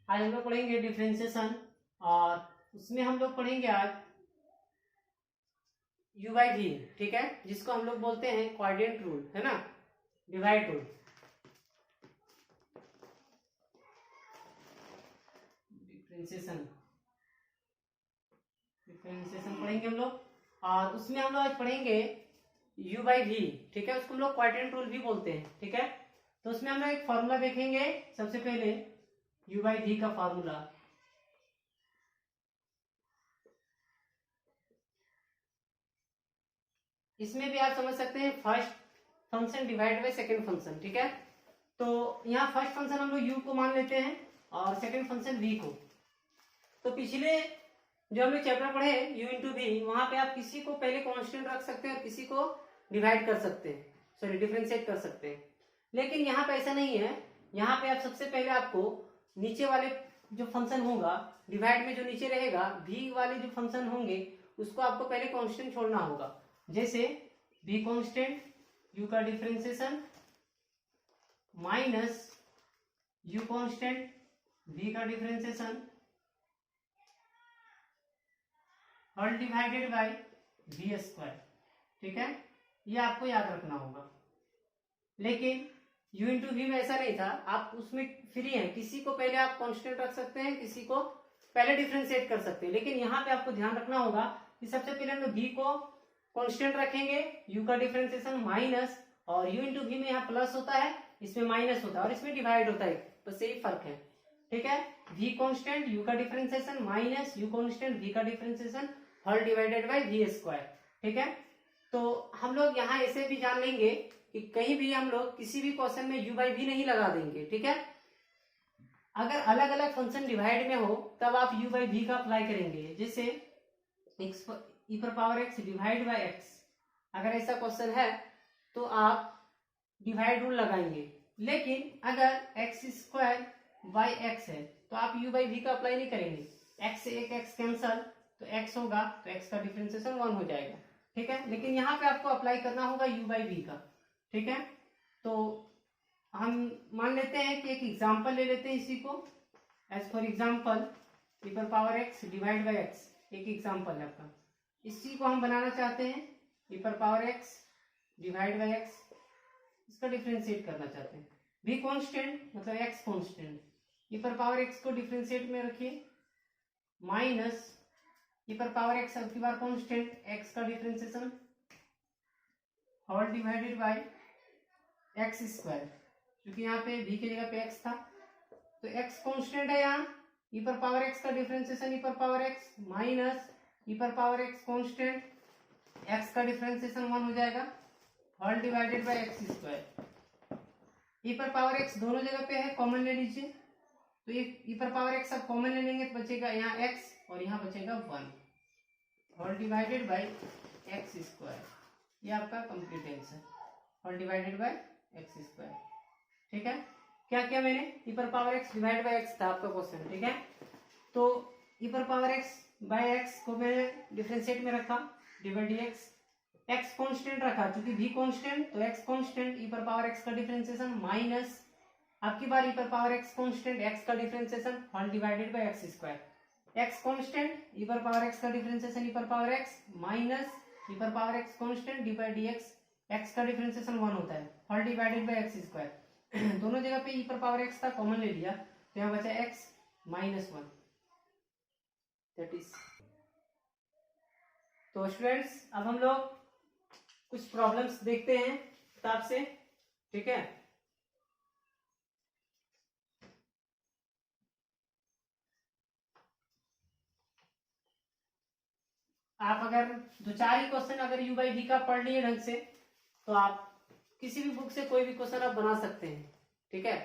आज हम लोग पढ़ेंगे डिफरेंशिएशन और उसमें हम लोग पढ़ेंगे आज u बाई वी, ठीक है, जिसको हम लोग बोलते हैं क्वाड्रेंट रूल, है ना, डिवाइड रूल। डिफरेंशिएशन पढ़ेंगे हम लोग और उसमें हम लोग आज पढ़ेंगे u बाई वी, ठीक है, उसको हम लोग क्वाड्रेंट रूल भी बोलते हैं, ठीक है। तो उसमें हम लोग एक फॉर्मूला देखेंगे सबसे पहले u बाई वी का फॉर्मूला। इसमें भी आप समझ सकते हैं first function divide by second function, ठीक है। तो यहाँ फर्स्ट फंक्शन हम लोग u को मान लेते हैं और सेकंड फंक्शन v को। तो पिछले जो हम लोग चैप्टर पढ़े u इंटू वी, वहां पे आप किसी को पहले कांस्टेंट रख सकते हैं और किसी को डिवाइड कर सकते हैं, सॉरी डिफरेंशिएट कर सकते हैं। लेकिन यहाँ पे ऐसा नहीं है। यहाँ पे आप सबसे पहले आपको नीचे वाले जो फंक्शन होगा डिवाइड में जो नीचे रहेगा v वाले जो फंक्शन होंगे उसको आपको पहले कांस्टेंट छोड़ना होगा। जैसे v कांस्टेंट, u का differentiation minus u constant v का differentiation whole divided by v square, ठीक है, ये आपको याद रखना होगा। लेकिन u इंटू वी में ऐसा नहीं था, आप उसमें फ्री हैं, किसी को पहले आप कांस्टेंट रख सकते हैं, किसी को पहले डिफरेंशिएट कर सकते हैं। लेकिन यहाँ पे आपको ध्यान रखना होगा कि सबसे पहले हम लोग v को कांस्टेंट रखेंगे, u का डिफरेंशिएशन माइनस, और u इंटू वी में यहाँ प्लस होता है, इसमें माइनस होता है और इसमें डिवाइड होता है, बस यही फर्क है, ठीक है। v कांस्टेंट, u का differentiation minus u constant v का differentiation whole divided by v square, ठीक है। तो हम लोग यहाँ ऐसे भी जान लेंगे कि कहीं भी हम लोग किसी भी क्वेश्चन में u बाई वी नहीं लगा देंगे, ठीक है। अगर अलग अलग फंक्शन डिवाइड में हो तब आप u बाई वी का अप्लाई करेंगे। जैसे e पर power x divide by x, अगर ऐसा क्वेश्चन है तो आप डिवाइड रूल लगाएंगे। लेकिन अगर x स्क्वायर बाई x है तो आप u बाई वी का अप्लाई नहीं करेंगे। x से एक x कैंसल तो x होगा, तो x का डिफरेंशिएशन 1 हो जाएगा, ठीक है। लेकिन यहाँ पे आपको अप्लाई करना होगा u बाई वी का, ठीक है। तो हम मान लेते हैं कि एक एग्जांपल ले लेते हैं इसी को। एज फॉर एग्जांपल e पर power x divide by x, एक एग्जांपल है आपका। इसी को हम बनाना चाहते हैं e पर power x divide by x, इसका डिफरेंशिएट करना चाहते हैं। v कांस्टेंट मतलब x कांस्टेंट, e पर पावर x को डिफरेंशिएट में रखिए माइनस e पर पावर x अब की बार कांस्टेंट x का differentiation whole divided by x square, क्योंकि यहाँ पे v की जगह पे x था तो x कांस्टेंट है। यहाँ e पर पावर x का डिफरेंशिएशन e पर पावर x माइनस e पर पावर x कांस्टेंट x का डिफरेंशिएशन 1 हो जाएगा whole divided by x square. e पर पावर x दोनों जगह पे है, कॉमन ले लीजिए, तो ये e पर पावर x आप कॉमन ले लेंगे तो बचेगा यहाँ x और यहाँ बचेगा 1 whole divided by x square. ये आपका complete answer whole divided by x square, ठीक है। क्या किया मैंने, e पर power x divide by x था आपका क्वेश्चन, ठीक है। तो e पर पावर x बाय x को मैंने डिफरेंशिएट में रखा डिवाइड dx, x कांस्टेंट रखा क्योंकि v कांस्टेंट तो x कांस्टेंट e पर पावर x का डिफरेंशिएशन माइनस आपकी बार e पर पावर x कांस्टेंट x का differentiation whole divided by x square. x constant e पर पावर x का डिफरेंशिएशन e पर पावर x माइनस e पर power x constant divide dx, x का डिफरेंशिएशन 1 होता है whole divided by x square. दोनों जगह पे e पर पावर x था, कॉमन ले लिया तो यहाँ बचा x माइनस 1, दैट इज। तो स्टूडेंट्स अब हम लोग कुछ प्रॉब्लम्स देखते हैं किताब से, ठीक है। आप अगर दो चार ही क्वेश्चन अगर u बाई वी का पढ़ लिए ढंग से तो आप किसी भी बुक से कोई भी क्वेश्चन आप बना सकते हैं, ठीक है।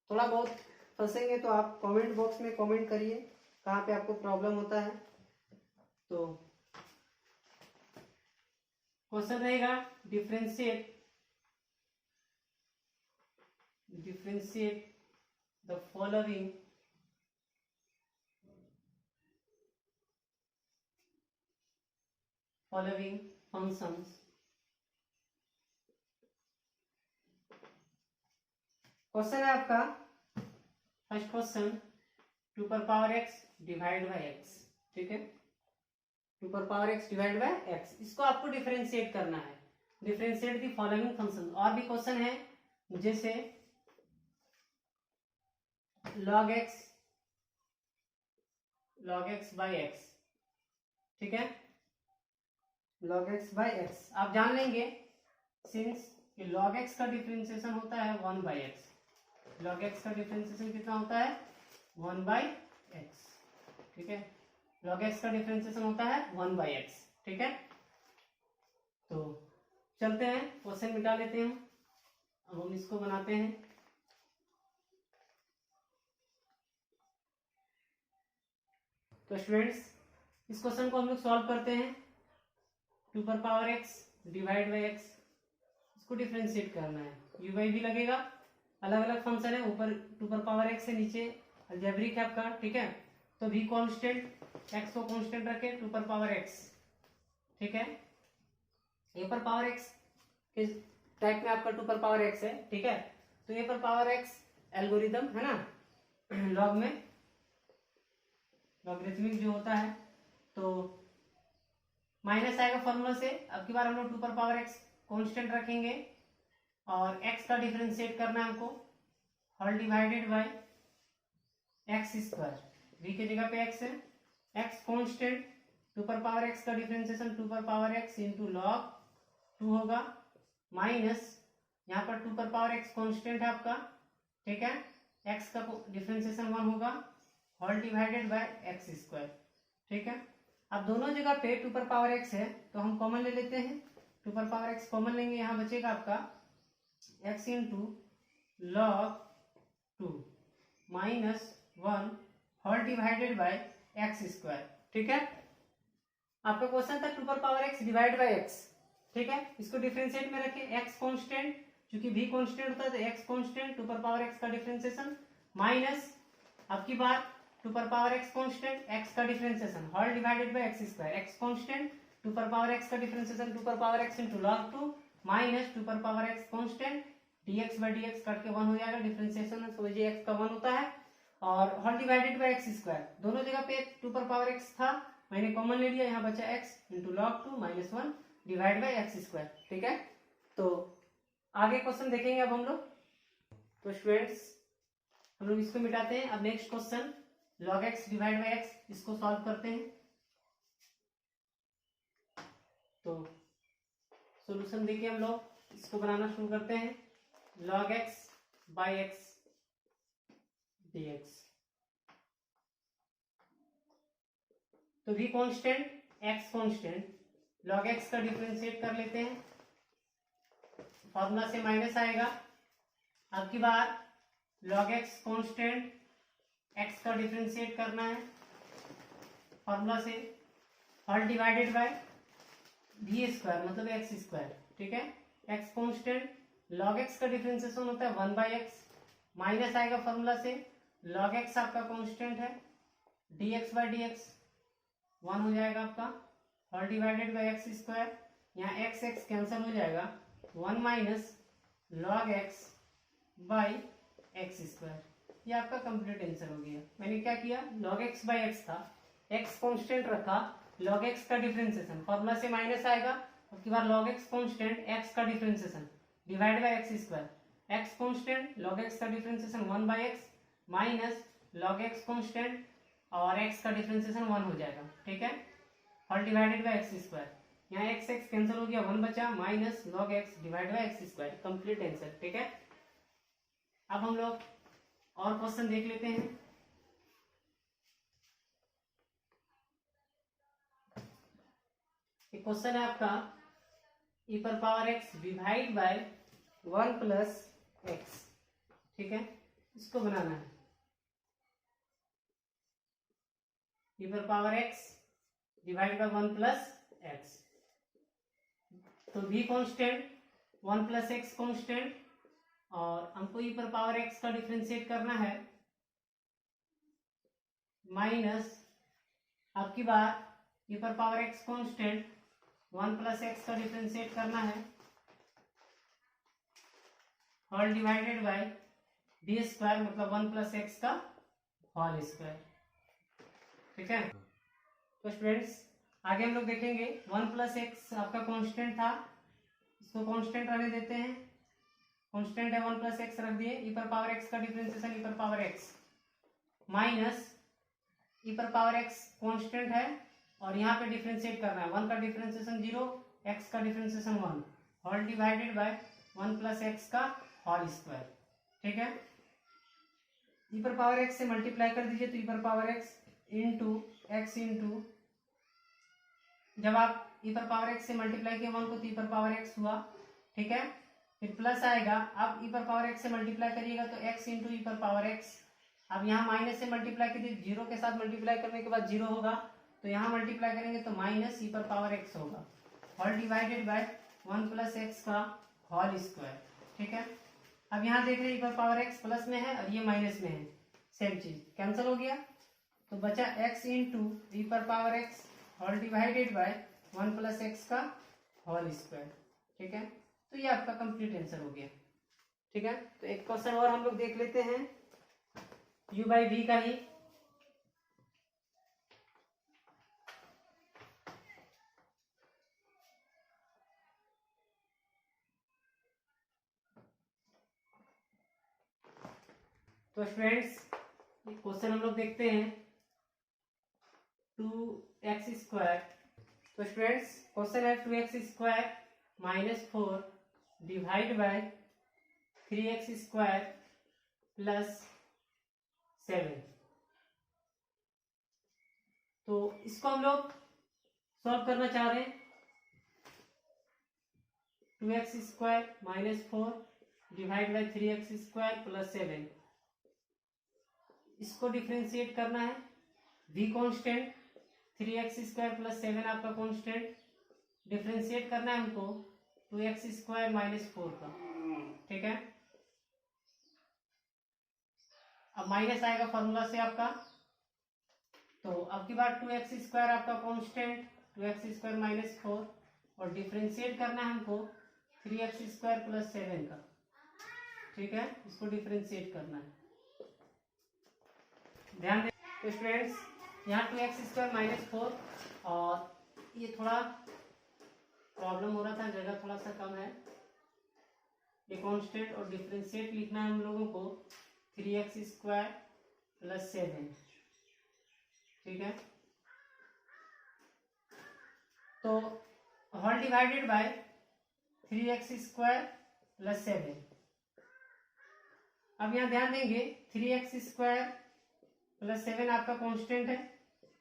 थोड़ा बहुत फंसेंगे तो आप कमेंट बॉक्स में कमेंट करिए कहाँ पे आपको प्रॉब्लम होता है। तो क्वेश्चन रहेगा differentiate the following functions। Question है आपका फर्स्ट क्वेश्चन, टू पर power x divide by x, ठीक है, टू पर power x divide by x. इसको आपको डिफरेंशिएट करना है, डिफरेंशिएट द फॉलोइंग फंक्शन। और भी क्वेश्चन है जैसे log x बाई एक्स, ठीक है, log x बाई एक्स आप जान लेंगे सिंस कि log x का डिफरेंशिएशन होता है 1 बाई एक्स, log x का डिफरेंशिएशन कितना होता है 1 बाई एक्स, ठीक है, log x का डिफरेंशिएशन होता है 1 बाई एक्स, ठीक है। तो चलते हैं क्वेश्चन मिटा लेते हैं, अब हम इसको बनाते हैं। तो स्टूडेंट्स इस क्वेश्चन को हम लोग सॉल्व करते हैं। टू पर power x divide by x, इसको डिफरेंशिएट करना है, यू बाई भी लगेगा, अलग अलग फंक्शन है, ऊपर टू पर पावर एक्स है, नीचे अलजेब्रिक है आपका, ठीक है। तो भी कांस्टेंट, एक्स को कांस्टेंट रखे, टू पर पावर एक्स, ठीक है, ए पर पावर एक्स किस टाइप में आपका टू पर पावर एक्स है, ठीक है। तो ए पर पावर एक्स एल्गोरिदम है ना, लॉग में लॉगरिथमिक जो होता है, तो माइनस आएगा फॉर्मूला से। अब की बार हम लोग टू पर पावर एक्स कांस्टेंट रखेंगे और एक्स का डिफरेंशिएट करना है हमको, whole divided by x square, v के जगह पे x है, x कांस्टेंट, टू पर पावर x का डिफरेंशिएशन टू पर पावर x इंटू लॉग 2 होगा, माइनस यहाँ पर टू पर पावर x कांस्टेंट है आपका, ठीक है, x का डिफरेंशिएशन 1 होगा, whole divided by x square, ठीक है। अब दोनों जगह पे टू पर पावर एक्स है तो हम कॉमन ले लेते हैं, टू पर पावर एक्स कॉमन लेंगे, यहाँ बचेगा आपका x into log 2 minus 1 whole divided by x square, ठीक है। आपका क्वेश्चन था टू पर power x divide by x, ठीक है, इसको डिफरेंशिएट में रखें, एक्स कांस्टेंट, क्योंकि भी कांस्टेंट होता है तो एक्स कांस्टेंट, टू पर पावर एक्स का डिफरेंशिएशन, माइनस अब की बार टू पर पावर एक्स कांस्टेंट, एक्स का differentiation whole divided by x square, x constant, two पर पावर एक्स का डिफरेंशिएशन टू पर power x into log 2 minus two पर power x constant, dx by dx cut के 1 हो जाएगा, differentiation है समझिए x का 1 होता है, और whole divided by x square, दोनों जगह पे टू पर पावर एक्स था, मैंने कॉमन ले लिया, यहाँ बचा x into log 2 minus 1 divide by x square, ठीक है। तो आगे क्वेश्चन देखेंगे अब हम लोग। तो स्टूडेंट्स हम लोग इसको मिटाते हैं। अब next question log x divide by x, इसको सॉल्व करते हैं। तो सॉल्यूशन देखिए हम लोग इसको बनाना शुरू करते हैं, log x by x dx, तो भी constant, x constant, log x का डिफरेंशिएट कर लेते हैं, फॉर्मूला से माइनस आएगा, अब की बार log x कांस्टेंट, x का डिफरेंशिएट करना है, फॉर्मूला से whole divided by v square मतलब x स्क्वायर, ठीक है, x कांस्टेंट, log x का डिफरेंशिएशन होता है 1 बाई एक्स, माइनस आएगा फॉर्मूला से, log x आपका कांस्टेंट है, dx बाय dx 1 हो जाएगा आपका, whole divided by x square, यहाँ x x कैंसिल हो जाएगा, 1 minus log x by x square, ये आपका कंप्लीट आंसर हो गया। मैंने क्या किया, log x बाई एक्स था, x कांस्टेंट रखा, log x का डिफरेंशिएशन फॉर्मूला से माइनस आएगा, अब की बार log x कांस्टेंट, x का differentiation divide by x square, x constant, log x का differentiation 1 by x minus log x constant और x का डिफरेंशिएशन 1 हो जाएगा, ठीक है, whole divided by x square, यहाँ x x कैंसिल हो गया, 1 बचा, minus log x divide by x square, complete answer, ठीक है। अब हम लोग और क्वेश्चन देख लेते हैं। एक क्वेश्चन है आपका e पर power x divide bye 1 plus x, ठीक है, इसको बनाना है, e पर power x divide bye 1 plus x, तो v constant, 1 plus x constant, और हमको e पर पावर x का डिफरेंशिएट करना है, माइनस अब की बार e पर power x constant, 1 plus x का डिफरेंशिएट करना है, whole divided by D square मतलब 1 प्लस एक्स का होल स्क्वायर, ठीक है। तो स्टूडेंट्स आगे हम लोग देखेंगे 1+x आपका कांस्टेंट था, इसको कांस्टेंट रहने देते हैं, कांस्टेंट है 1+x रख दिए, e पर पावर x का डिफरेंशिएशन e पर पावर x माइनस e पर पावर x कांस्टेंट है और यहाँ पे डिफरेंशिएट करना है, 1 का डिफरेंशिएशन 0, x का differentiation 1 whole divided by 1+x का होल स्क्वायर। ठीक है, e पर पावर x से मल्टीप्लाई कर दीजिए तो e पर power x into x into, जब आप e पर पावर x से मल्टीप्लाई किए 1 को तो e पर पावर x हुआ। ठीक है, फिर प्लस आएगा, अब e पर पावर x से मल्टीप्लाई करिएगा तो x इंटू e पर पावर x, अब यहाँ माइनस से मल्टीप्लाई कीजिए, जीरो के साथ मल्टीप्लाई करने के बाद जीरो होगा तो यहाँ मल्टीप्लाई करेंगे तो माइनस e पर पावर x होगा होल डिवाइडेड बाय 1+x का होल स्क्वायर। ठीक है, अब यहाँ देख रहे हैं e पर पावर x प्लस में है और ये माइनस में है, सेम चीज कैंसिल हो गया तो बचा x इंटू e पर power x whole divided by 1+x का होल स्क्वायर। ठीक है, तो ये आपका कंप्लीट आंसर हो गया। ठीक है, तो एक क्वेश्चन और हम लोग देख लेते हैं u/v का ही। तो स्टूडेंट्स क्वेश्चन हम लोग देखते हैं 2x²। तो स्टूडेंट्स क्वेश्चन है 2x² minus 4 divide by 3x² plus 7। तो इसको हम लोग सॉल्व करना चाह रहे हैं, 2x² minus 4 divide by 3x² plus 7, इसको डिफरेंशिएट करना है, v कांस्टेंट 3x² प्लस 7 आपका कांस्टेंट, डिफरेंशिएट करना है हमको 2x² माइनस 4 का। ठीक है, अब माइनस आएगा फॉर्मूला से आपका, तो अब की बार 2x² आपका कांस्टेंट 2x² माइनस 4 और डिफरेंशिएट करना है हमको 3x² प्लस 7 का। ठीक है, इसको डिफरेंशिएट करना है, ध्यान दें। तो स्टूडेंट्स यहाँ 2x² माइनस 4 और ये थोड़ा प्रॉब्लम हो रहा था, जगह थोड़ा सा कम है, ये कांस्टेंट और डिफरेंशिएट लिखना है हम लोगों को 3x² प्लस 7। ठीक है, तो whole divided by 3x² plus 7। अब यहाँ ध्यान देंगे 3x² प्लस 7 आपका कांस्टेंट है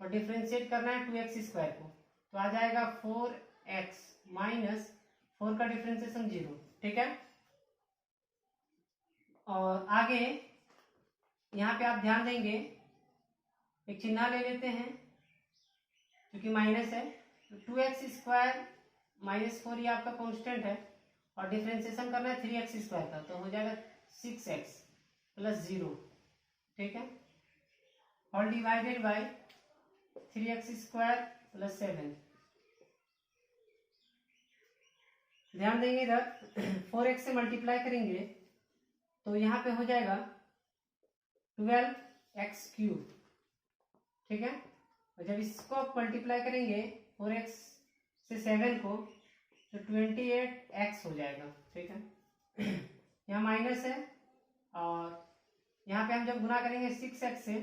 और डिफरेंशिएट करना है 2x² को, तो आ जाएगा 4x माइनस 4 का डिफरेंशिएशन 0। ठीक है, और आगे यहाँ पे आप ध्यान देंगे एक चिन्ह ले लेते हैं क्योंकि माइनस है, तो 2x² माइनस 4 ये आपका कांस्टेंट है और डिफरेंशिएशन करना है 3x² का, तो हो जाएगा 6x प्लस 0। ठीक है, all divided by 3x² plus 7। ध्यान देंगे इधर 4x से मल्टीप्लाई करेंगे तो यहाँ पे हो जाएगा 12x³। ठीक है, और जब इसको आप मल्टीप्लाई करेंगे 4x से 7 को तो 28x हो जाएगा। ठीक है, यहाँ माइनस है और यहाँ पे हम जब गुना करेंगे 6x से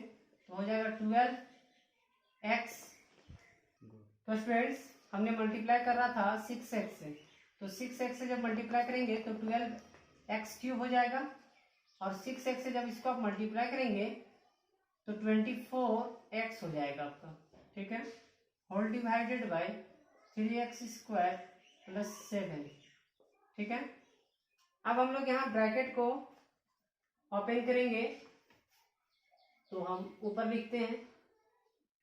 तो हो जाएगा 12x। तो स्टूडेंट्स हमने मल्टीप्लाई कर रहा था 6x से, तो 6x से जब मल्टीप्लाई करेंगे तो 12x³ हो जाएगा और 6x से जब इसको आप मल्टीप्लाई करेंगे तो 24x हो जाएगा आपका। ठीक है, whole divided by 3x² plus 7। ठीक है, अब हम लोग यहाँ ब्रैकेट को ओपन करेंगे तो हम ऊपर लिखते हैं,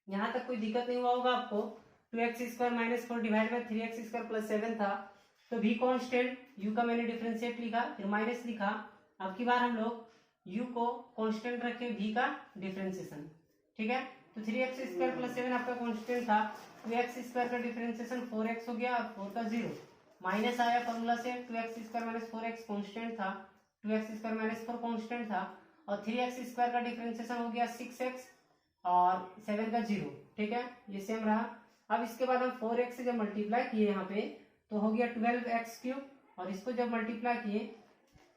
यहाँ तक कोई दिक्कत नहीं हुआ होगा आपको। 2x² minus 4 divide by 3x² plus 7 था, तो v कांस्टेंट u का मैंने डिफरेंशिएट लिखा फिर माइनस लिखा। अब की बार हम लोग u को कांस्टेंट रखे v का डिफरेंशिएशन। ठीक है, तो 3x² प्लस 7 आपका कांस्टेंट था, 2x² का डिफरेंशिएशन 4x हो गया और 4 का 0 माइनस आया फॉर्मूला से, 2x² माइनस 4x कांस्टेंट था, 2x² माइनस 4 कांस्टेंट था और 3x² का डिफरेंशिएशन हो गया 6x और 7 का 0, ठीक है, ये सेम रहा। अब इसके बाद हम 4x से जब मल्टीप्लाई किए यहाँ पे तो हो गया 12x3, और इसको जब मल्टीप्लाई किए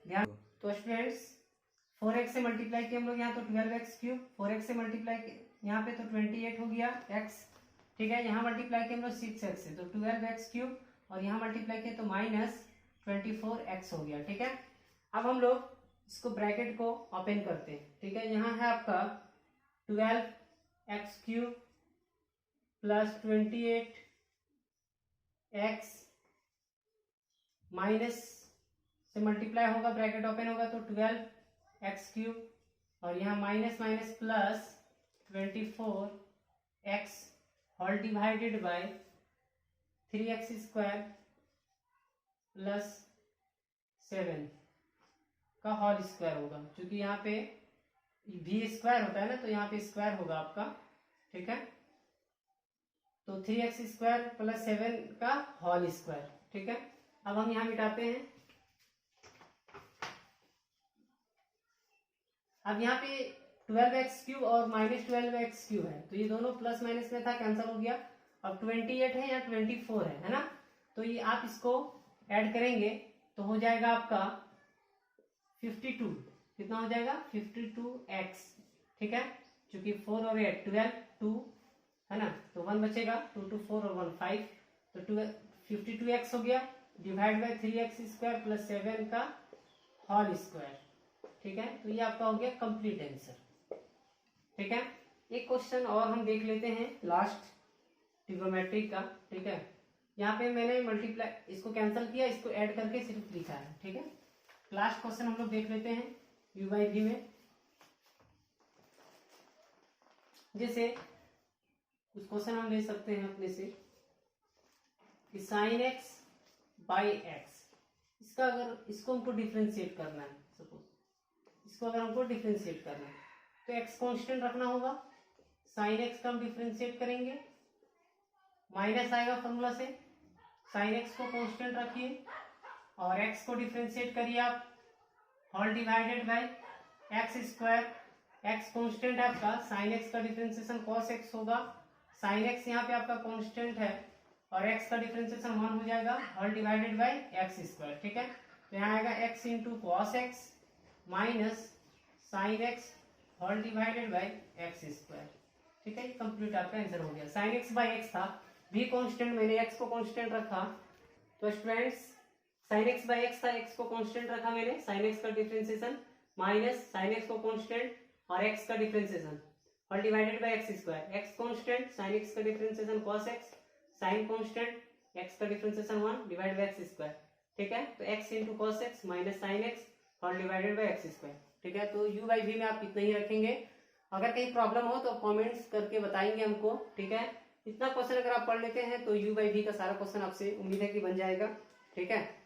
ध्यान, तो स्टूडेंट्स 4x से मल्टीप्लाई किए हम लोग यहाँ तो 12x3, 4x से मल्टीप्लाई किए यहाँ पे तो 28 हो गया x, ठीक है। यहाँ मल्टीप्लाई किए हम लोग 6x से तो 12x3, और यहाँ मल्टीप्लाई किए तो -24x हो गया, ठीक है। अब हम लोग इसको ब्रैकेट को ओपन करते हैं, ठीक है। यहाँ है आपका 12x3 प्लस 28x माइनस से मल्टीप्लाई होगा, ब्रैकेट ओपन होगा तो 12x3, और यहाँ minus minus plus 24x whole divided by 3x² plus 7 का होल स्क्वायर होगा, क्योंकि यहाँ पे v स्क्वायर होता है ना, तो यहाँ पे स्क्वायर होगा आपका, ठीक है। तो 3x² प्लस 7 का होल स्क्वायर, ठीक है। अब हम यहाँ मिटाते हैं। अब यहाँ पे 12x³ और -12x³ है, तो ये दोनों प्लस माइनस में था, कैंसिल हो गया। अब 28 है या 24 है ना, तो ये आप इसको ऐड करेंगे तो हो जाएगा आपका 52, कितना हो जाएगा 52x, ठीक है, क्योंकि 4 और 8 12 2 है ना, तो 1 बचेगा, 2 2 4 और 1 5, तो 52x हो गया, डिवाइड बाय 3x² प्लस 7 का होल स्क्वायर, ठीक है। तो ये आपका हो गया कंप्लीट आंसर, ठीक है। एक क्वेश्चन और हम देख लेते हैं लास्ट ट्रिग्नोमेट्री का, ठीक है। यहाँ पे मैंने मल्टीप्लाई इसको कैंसिल किया, इसको ऐड करके सिर्फ लिखा है, ठीक है। लास्ट क्वेश्चन हम लोग देख लेते हैं u by v में। जैसे कुछ क्वेश्चन हम ले सकते हैं अपने से कि sin x by x, इसका अगर इसको हमको डिफ्रेंशिएट करना है, सपोज इसको अगर हमको डिफ्रेंशिएट करना है तो x कांस्टेंट रखना होगा, sin x का हम डिफ्रेंशिएट करेंगे, माइनस आएगा फॉर्मूला से, sin x को कांस्टेंट रखिए और x को डिफ्रेंशिएट करिए आप, whole divided by x², x constant है आपका, sin x का डिफ्रेंशिएशन cos x होगा, sin x यहाँ पे आपका कांस्टेंट है और x का डिफ्रेंशिएशन 1 हो जाएगा, होल डिवाइडेड बाय x², ठीक है। तो यहाँ आएगा x into cos x minus sin x whole divided by x², ठीक है। ये कंप्लीट आपका आंसर हो गया। sin x बाय x था, v कांस्टेंट, मैंने x को कांस्टेंट रखा, तो students sin x by x था, x को कांस्टेंट रखा मैंने, sin x का डिफरेंशिएशन माइनस sin x को कांस्टेंट और x का differentiation whole divided by x², x constant, sin x का differentiation cos x, sin constant, x का डिफरेंशिएशन 1 डिवाइड बाय x², ठीक है। तो x into cos x minus sin x whole divided by x², ठीक है। तो u by v में आप इतना ही रखेंगे। अगर कहीं प्रॉब्लम हो तो कमेंट्स करके बताएंगे हमको, ठीक है। इतना क्वेश्चन अगर आप पढ़ लेते हैं तो u by v का सारा क्वेश्चन आपसे उम्मीद है कि बन जाएगा, ठीक है।